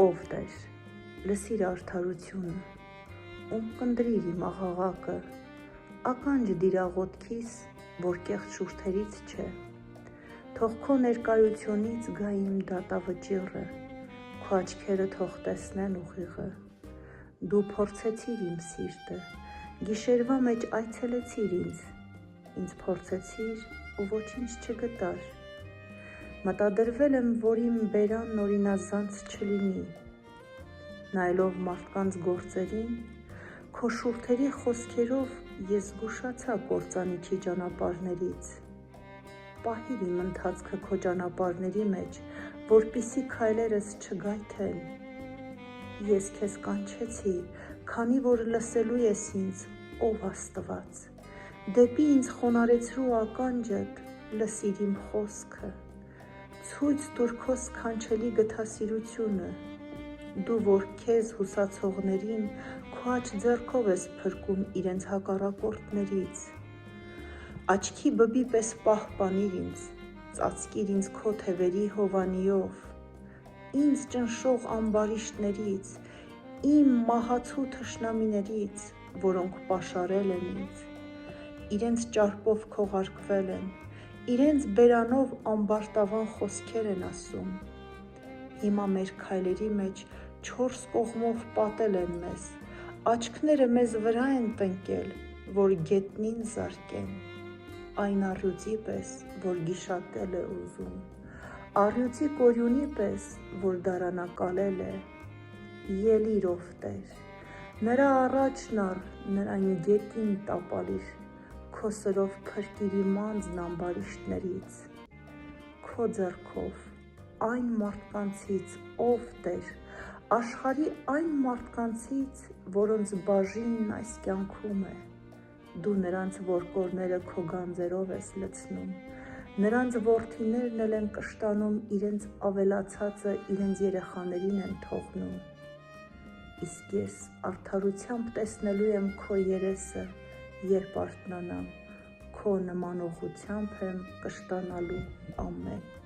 Ով Տեր, լսիր արդարությունը, ում կնդրիր իմ աղաղակը, ականջ դիր աղոթքիս, որ կեղծ շուրթերից չէ, թող քո ներկայությունից գա իմ դատավճիռը, քո աչքերը թող տեսնեն ուղիղը, դու փորձեցիր իմ սիրտը, գիշերվա մեջ այցելեցիր ինձ փորձեցիր ու ոչինչ չգտար, մտադրվել եմ, որ իմ բերանն օրինազանց չլինի, նայելով մարդկանց գործերին, քո շուրթերի խոսքերով ես զգուշացա կործանիչի ճանապարհներից, պահիր իմ ընթացքը քո ճանապարհների մեջ, որպիսի քայլերս չգայթեն, ես քեզ կանչեցի, քանի որ լսելու ես ինձ, ով Աստված, դեպի ինձ խոնարհեցրու ականջդ, լսիր իմ խոսքը, ցույց տուր քո սքանչելի գթասիրությունը, դու որ քեզ հուսացողներին քո աջ ձեռքով ես փրկում իրենց հակառակորդներից, աչքի բբի պես պահպանիր ինձ, ծածկիր ինձ քո թևերի հովանիով, ինձ ճնշող ամբարիշտներից, իմ մահացու թշնամիներից, որոնք պաշարել են ինձ, իրենց ճարպով քողարկվել են, իրենց բերանով ամբարտավան խոսքեր են ասում, հիմա մեր քայլերի մեջ չորս կողմով պատել են մեզ, աչքները մեզ վրա են տնկել, որ գետնին զարկեն, այն առյուծի պես, որ գիշատել է ուզում, առյուծի կորյունի պես, որ դարանակալել է, ելիր ով Տեր, նրա առաջն առ, նրան գետին տապալիր, քո սրով փրկիր իմ անձն ամբարիշտներից, քո ձեռքով այն մարդկանցից, ով Տեր, աշխարհի այն մարդկանցից, որոնց բաժինն այս կյանքում է, դու նրանց որդորները քո գանձերով ես լցնում, նրանց որդիներն էլ են կշտանում իրենց ավելացածը իրենց երեխաներին են թողնում, իսկ ես արդարությամբ տեսնելու եմ քո երեսը, երբ արթնանամ, քո նմանողությամբ եմ կշտանալու ամեն